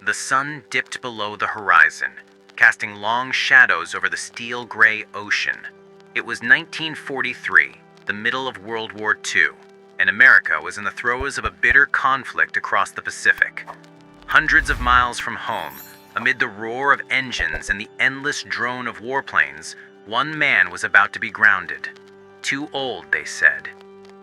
The sun dipped below the horizon, casting long shadows over the steel-gray ocean. It was 1943, the middle of World War II, and America was in the throes of a bitter conflict across the Pacific. Hundreds of miles from home, amid the roar of engines and the endless drone of warplanes, one man was about to be grounded. Too old, they said.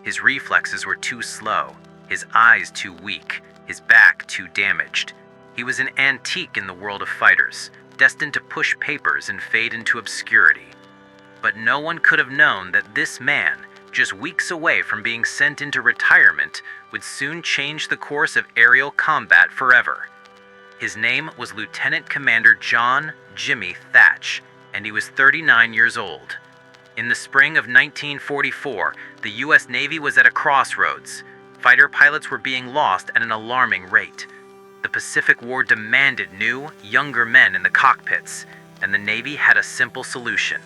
His reflexes were too slow, his eyes too weak, his back too damaged. He was an antique in the world of fighters, destined to push papers and fade into obscurity. But no one could have known that this man, just weeks away from being sent into retirement, would soon change the course of aerial combat forever. His name was Lieutenant Commander John Jimmy Thatch, and he was 39 years old. In the spring of 1944, the U.S. Navy was at a crossroads. Fighter pilots were being lost at an alarming rate. The Pacific War demanded new, younger men in the cockpits, and the Navy had a simple solution: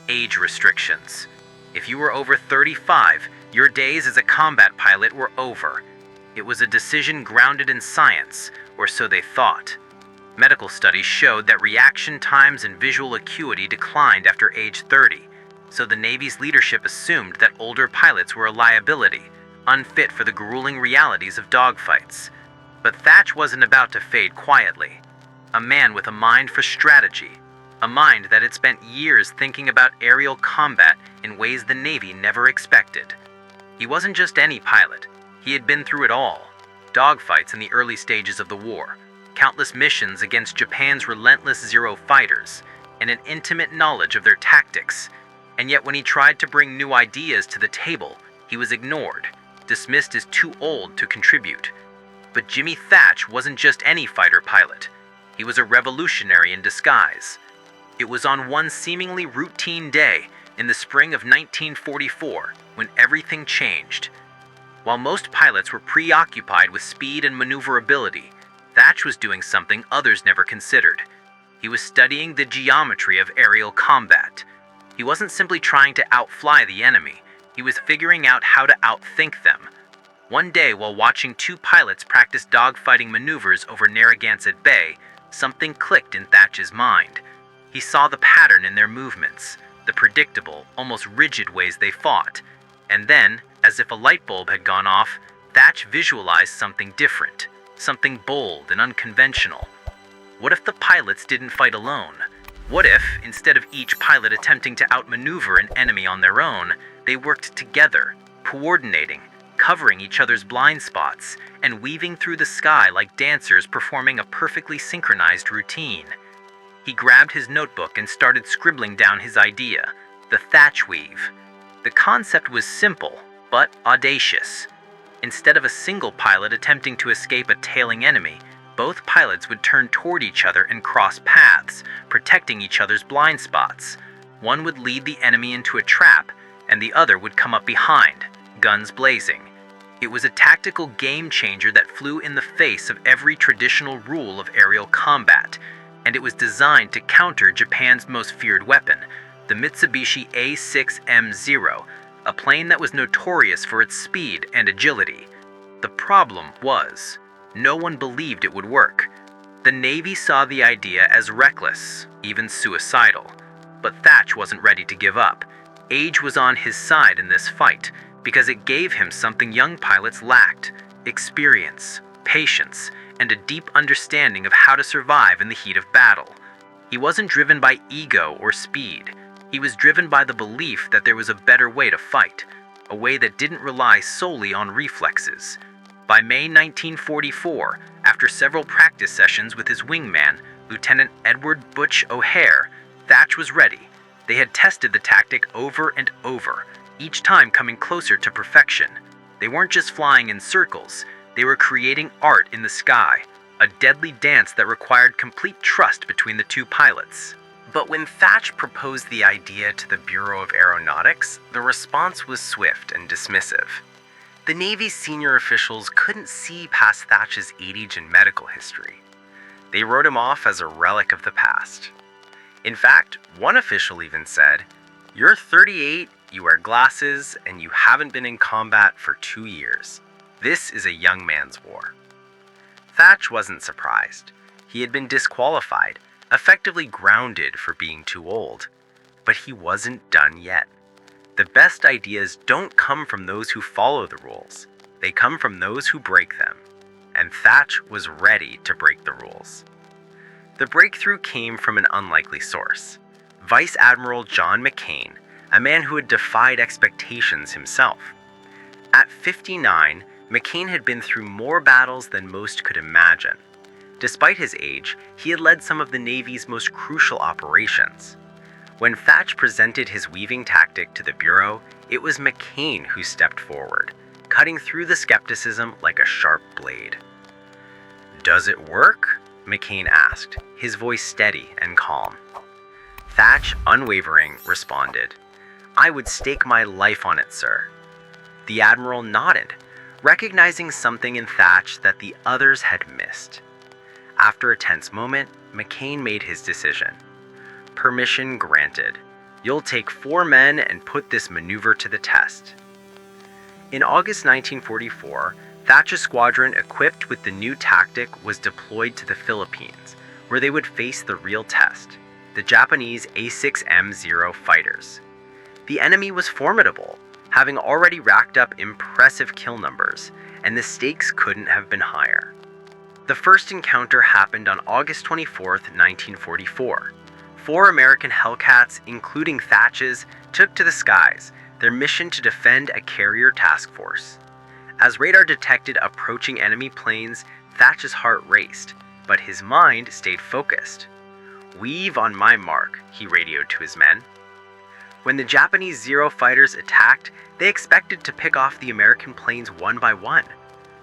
age restrictions. If you were over 35, your days as a combat pilot were over. It was a decision grounded in science, or so they thought. Medical studies showed that reaction times and visual acuity declined after age 30, so the Navy's leadership assumed that older pilots were a liability, unfit for the grueling realities of dogfights. But Thatch wasn't about to fade quietly. A man with a mind for strategy, a mind that had spent years thinking about aerial combat in ways the Navy never expected. He wasn't just any pilot. He had been through it all. Dogfights in the early stages of the war, countless missions against Japan's relentless Zero fighters, and an intimate knowledge of their tactics. And yet when he tried to bring new ideas to the table, he was ignored, dismissed as too old to contribute. But Jimmy Thatch wasn't just any fighter pilot. He was a revolutionary in disguise. It was on one seemingly routine day in the spring of 1944 when everything changed. While most pilots were preoccupied with speed and maneuverability, Thatch was doing something others never considered. He was studying the geometry of aerial combat. He wasn't simply trying to outfly the enemy. He was figuring out how to outthink them. One day, while watching two pilots practice dogfighting maneuvers over Narragansett Bay, something clicked in Thatch's mind. He saw the pattern in their movements, the predictable, almost rigid ways they fought. And then, as if a light bulb had gone off, Thatch visualized something different, something bold and unconventional. What if the pilots didn't fight alone? What if, instead of each pilot attempting to outmaneuver an enemy on their own, they worked together, coordinating, covering each other's blind spots, and weaving through the sky like dancers performing a perfectly synchronized routine? He grabbed his notebook and started scribbling down his idea, the Thatch Weave. The concept was simple, but audacious. Instead of a single pilot attempting to escape a tailing enemy, both pilots would turn toward each other and cross paths, protecting each other's blind spots. One would lead the enemy into a trap, and the other would come up behind, guns blazing. It was a tactical game changer that flew in the face of every traditional rule of aerial combat, and it was designed to counter Japan's most feared weapon, the Mitsubishi A6M0, a plane that was notorious for its speed and agility. The problem was, no one believed it would work. The Navy saw the idea as reckless, even suicidal. But Thatch wasn't ready to give up. Age was on his side in this fight, because it gave him something young pilots lacked: experience, patience, and a deep understanding of how to survive in the heat of battle. He wasn't driven by ego or speed. He was driven by the belief that there was a better way to fight, a way that didn't rely solely on reflexes. By May 1944, after several practice sessions with his wingman, Lieutenant Edward Butch O'Hare, Thatch was ready. They had tested the tactic over and over, each time coming closer to perfection. They weren't just flying in circles, they were creating art in the sky, a deadly dance that required complete trust between the two pilots. But when Thatch proposed the idea to the Bureau of Aeronautics, the response was swift and dismissive. The Navy's senior officials couldn't see past Thatch's age and medical history. They wrote him off as a relic of the past. In fact, one official even said, "You're 38, you wear glasses, and you haven't been in combat for 2 years. This is a young man's war." Thatch wasn't surprised. He had been disqualified, effectively grounded for being too old. But he wasn't done yet. The best ideas don't come from those who follow the rules. They come from those who break them. And Thatch was ready to break the rules. The breakthrough came from an unlikely source. Vice Admiral John McCain, a man who had defied expectations himself. At 59, McCain had been through more battles than most could imagine. Despite his age, he had led some of the Navy's most crucial operations. When Thatch presented his weaving tactic to the Bureau, it was McCain who stepped forward, cutting through the skepticism like a sharp blade. "Does it work?" McCain asked, his voice steady and calm. Thatch, unwavering, responded, "I would stake my life on it, sir." The Admiral nodded, recognizing something in Thatch that the others had missed. After a tense moment, McCain made his decision. "Permission granted. You'll take 4 men and put this maneuver to the test." In August 1944, Thatch's squadron, equipped with the new tactic, was deployed to the Philippines, where they would face the real test, the Japanese A6M-0 fighters. The enemy was formidable, having already racked up impressive kill numbers, and the stakes couldn't have been higher. The first encounter happened on August 24, 1944. 4 American Hellcats, including Thatch's, took to the skies, their mission to defend a carrier task force. As radar detected approaching enemy planes, Thatch's heart raced, but his mind stayed focused. "Weave on my mark," he radioed to his men. When the Japanese Zero fighters attacked, they expected to pick off the American planes one by one,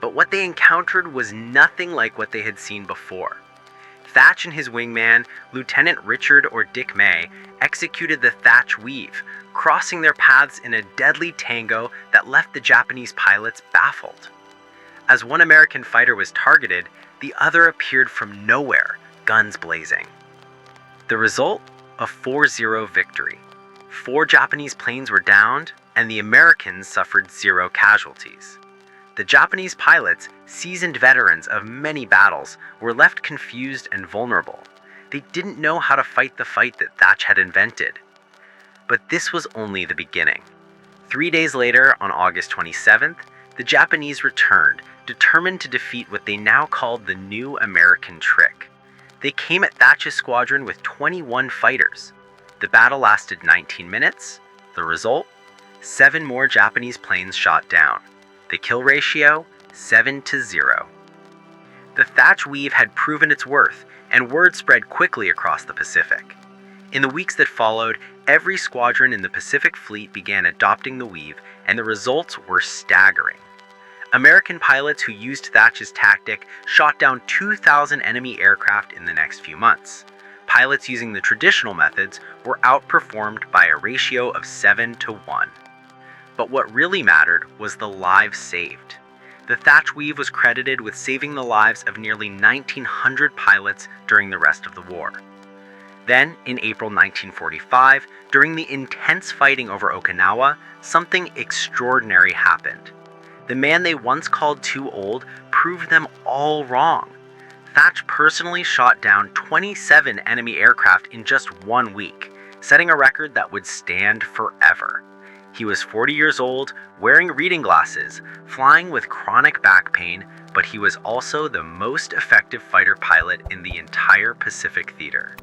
but what they encountered was nothing like what they had seen before. Thatch and his wingman, Lieutenant Richard or Dick May, executed the Thatch Weave, crossing their paths in a deadly tango that left the Japanese pilots baffled. As one American fighter was targeted, the other appeared from nowhere, guns blazing. The result? A 4-0 victory. 4 Japanese planes were downed, and the Americans suffered 0 casualties. The Japanese pilots, seasoned veterans of many battles, were left confused and vulnerable. They didn't know how to fight the fight that Thatch had invented. But this was only the beginning. 3 days later, on August 27th, the Japanese returned, determined to defeat what they now called the New American Trick. They came at Thatch's squadron with 21 fighters. The battle lasted 19 minutes. The result? 7 more Japanese planes shot down. The kill ratio? 7-0. The Thatch Weave had proven its worth, and word spread quickly across the Pacific. In the weeks that followed, every squadron in the Pacific Fleet began adopting the Weave, and the results were staggering. American pilots who used Thatch's tactic shot down 2,000 enemy aircraft in the next few months. Pilots using the traditional methods were outperformed by a ratio of 7-1. But what really mattered was the lives saved. The Thatch Weave was credited with saving the lives of nearly 1,900 pilots during the rest of the war. Then, in April 1945, during the intense fighting over Okinawa, something extraordinary happened. The man they once called too old proved them all wrong. Thatch personally shot down 27 enemy aircraft in just 1 week, setting a record that would stand forever. He was 40 years old, wearing reading glasses, flying with chronic back pain, but he was also the most effective fighter pilot in the entire Pacific theater.